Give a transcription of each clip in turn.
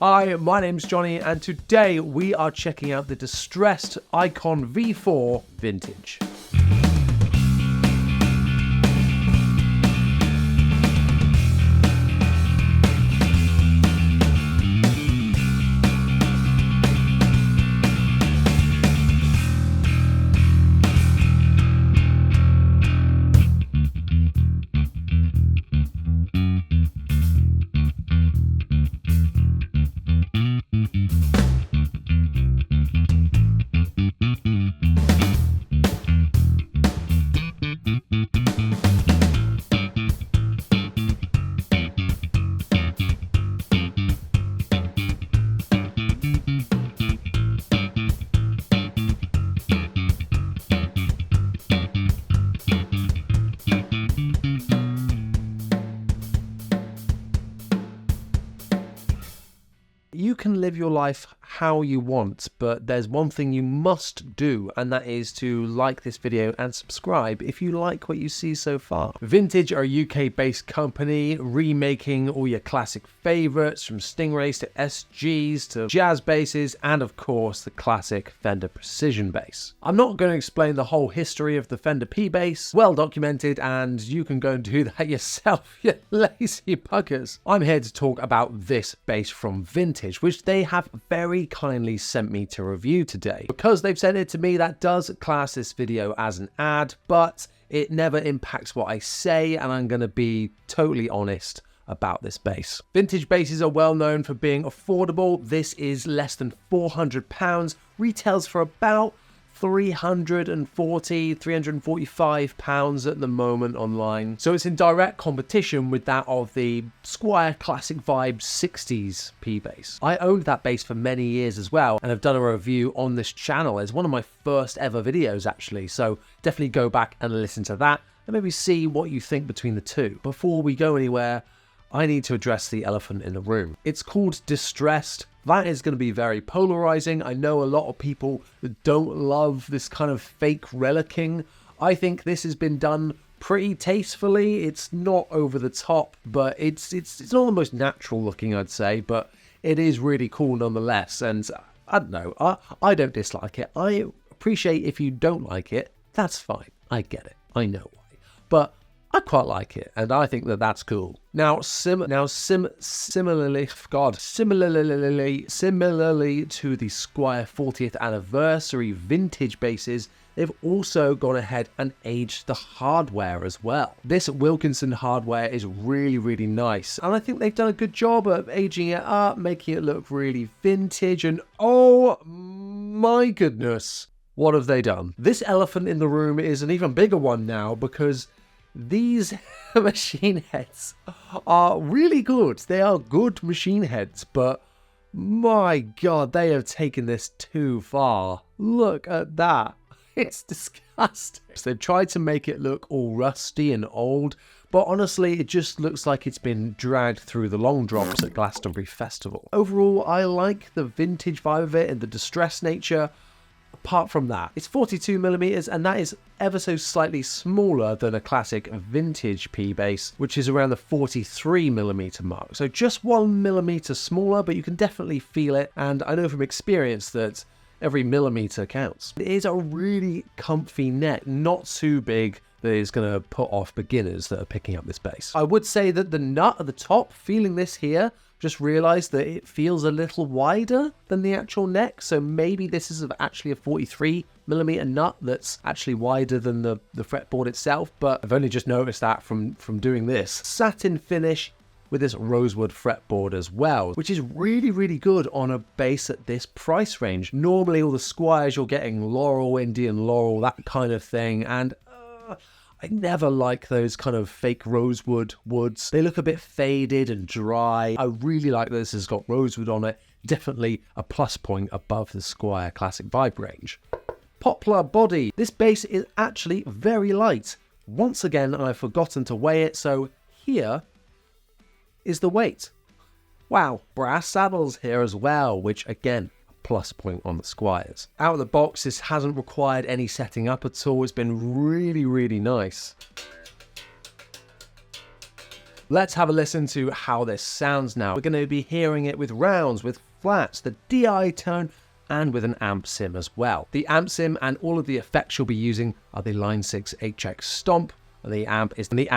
Hi, my name's Johnny, and today we are checking out the distressed Icon V4 Vintage. You can live your life how you want, but there's one thing you must do, and that is to like this video and subscribe if you like what you see so far. Vintage are a UK-based company remaking all your classic favourites, from Stingrays to SGs to jazz basses, and of course the classic Fender Precision bass. I'm not going to explain the whole history of the Fender P bass, well documented, and you can go and do that yourself, you lazy buggers. I'm here to talk about this bass from Vintage, which they have very kindly sent me to review today. Because they've sent it to me, that does class this video as an ad, but it never impacts what I say, and I'm going to be totally honest about this bass. Vintage basses are well known for being affordable. This is less than £400, retails for about £345 at the moment online. So it's in direct competition with that of the Squier Classic Vibe 60s P bass. I owned that bass for many years as well, and have done a review on this channel. It's one of my first ever videos actually, so definitely go back and listen to that and maybe see what you think between the two. Before we go anywhere, I need to address the elephant in the room. It's called distressed. That is going to be very polarizing. I know a lot of people that don't love this kind of fake relicking. I think this has been done pretty tastefully. It's not over the top, but it's not the most natural looking, I'd say, but it is really cool nonetheless. And I don't know, I don't dislike it. I appreciate if you don't like it. That's fine. I get it. I know why. But I quite like it, and I think that that's cool. Now, similarly to the Squier 40th anniversary vintage basses, they've also gone ahead and aged the hardware as well. This Wilkinson hardware is really, really nice, and I think they've done a good job of aging it up, making it look really vintage, and oh my goodness, what have they done? This elephant in the room is an even bigger one now, because these machine heads are really good. They are good machine heads, but my god, they have taken this too far. Look at that. It's disgusting. So they've tried to make it look all rusty and old, but honestly, it just looks like it's been dragged through the long drops at Glastonbury Festival. Overall, I like the vintage vibe of it and the distressed nature. Apart from that, it's 42mm, and that is ever so slightly smaller than a classic vintage P bass, which is around the 43mm mark. So just 1mm smaller, but you can definitely feel it. And I know from experience that every millimeter counts. It is a really comfy neck, not too big that is going to put off beginners that are picking up this bass. I would say that the nut at the top, feeling this here, just realized that it feels a little wider than the actual neck, so maybe this is actually a 43mm nut that's actually wider than the fretboard itself, but I've only just noticed that from doing this. Satin finish with this rosewood fretboard as well, which is really, really good on a bass at this price range. Normally all the Squiers you're getting Laurel, Indian Laurel, that kind of thing, and I never like those kind of fake rosewood woods. They look a bit faded and dry. I really like that this has got rosewood on it. Definitely a plus point above the Squier Classic Vibe range. Poplar body. This bass is actually very light. Once again, I've forgotten to weigh it, so here is the weight. Wow, brass saddles here as well, which again, plus point on the Squiers. Out of the box, this hasn't required any setting up at all. It's been really, really nice. Let's have a listen to how this sounds now. We're going to be hearing it with rounds, with flats, the DI tone, and with an amp sim as well. The amp sim and all of the effects you'll be using are the Line 6 HX Stomp, and the amp is the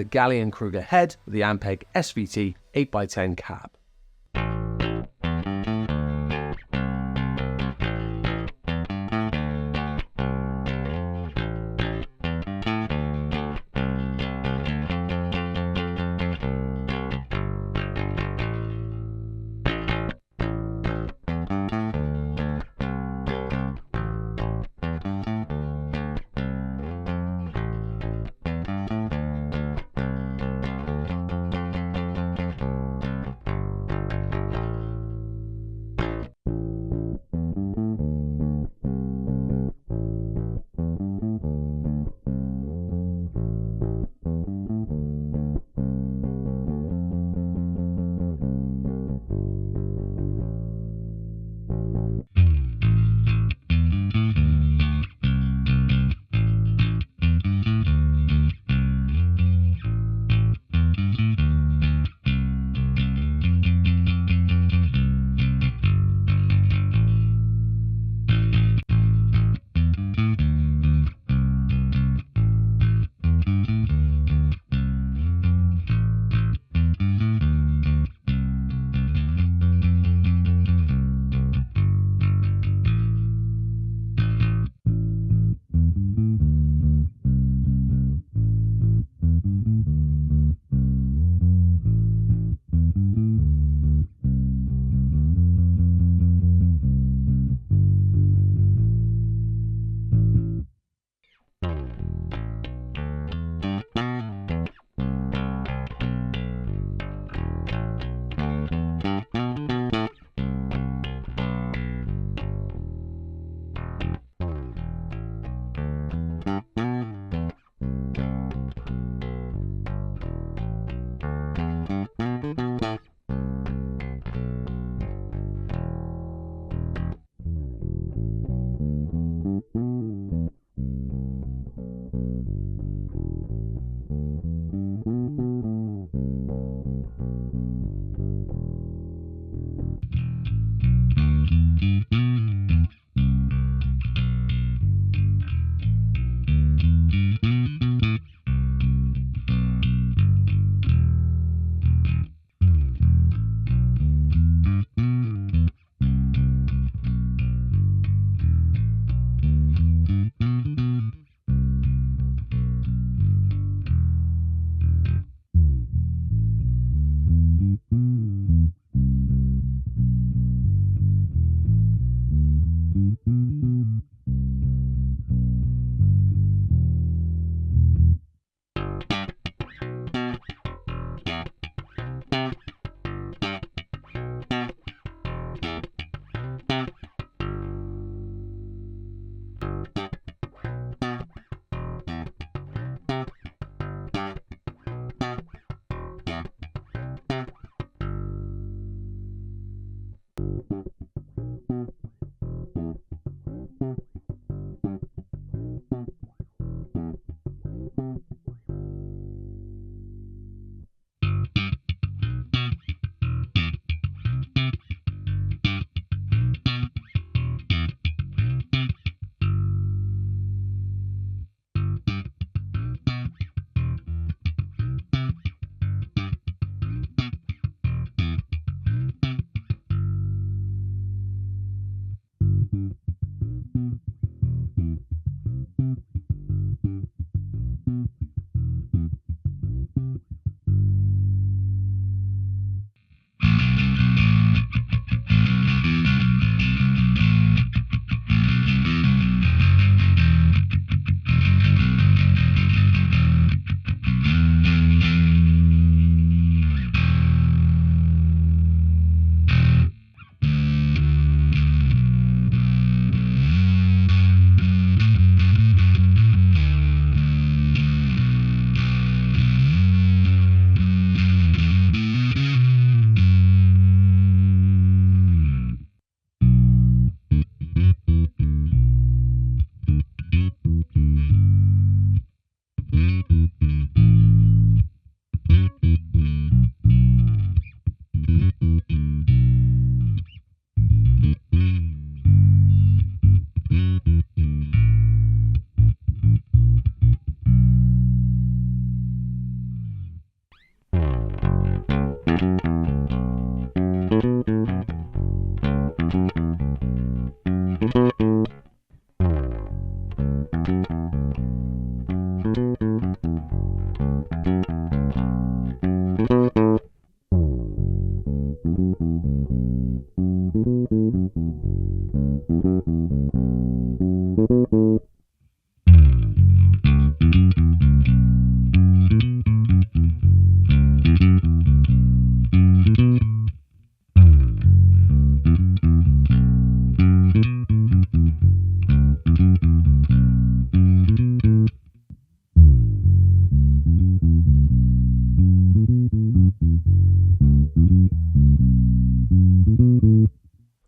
Gallion-Kruger head with the Ampeg SVT 8x10 cab.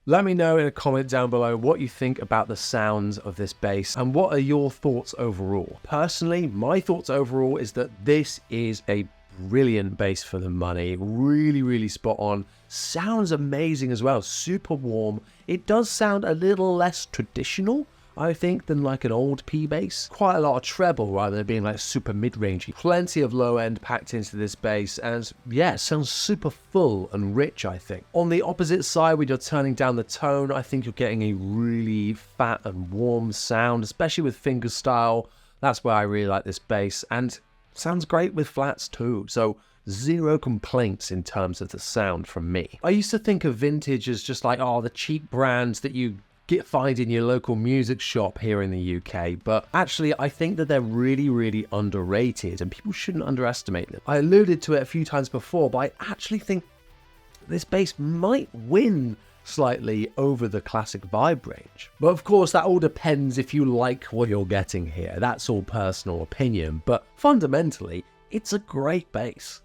Let me know in a comment down below what you think about the sounds of this bass and what are your thoughts overall. Personally, my thoughts overall is that this is a brilliant bass for the money. Really, really spot on. Sounds amazing as well. Super warm. It does sound a little less traditional, I think, than like an old P bass. Quite a lot of treble rather than being like super mid-rangey. Plenty of low end packed into this bass, and yeah, it sounds super full and rich, I think. On the opposite side, when you're turning down the tone, I think you're getting a really fat and warm sound, especially with fingerstyle. That's where I really like this bass, and sounds great with flats too. So zero complaints in terms of the sound from me. I used to think of vintage as just like, oh, the cheap brands that you find in your local music shop here in the UK, but actually I think that they're really, really underrated and people shouldn't underestimate them. I alluded to it a few times before, but I actually think this bass might win slightly over the classic vibe range. But of course, that all depends if you like what you're getting here. That's all personal opinion, but fundamentally, it's a great bass.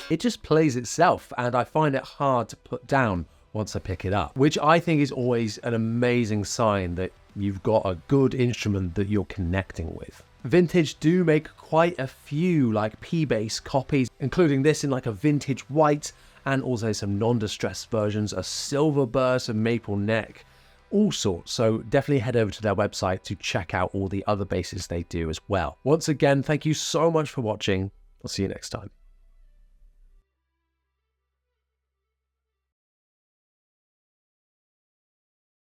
It just plays itself, and I find it hard to put down once I pick it up, which I think is always an amazing sign that you've got a good instrument that you're connecting with. Vintage do make quite a few like P-bass copies, including this in like a vintage white, and also some non-distressed versions, a silver burst, a maple neck, all sorts. So definitely head over to their website to check out all the other basses they do as well. Once again, thank you so much for watching. I'll see you next time.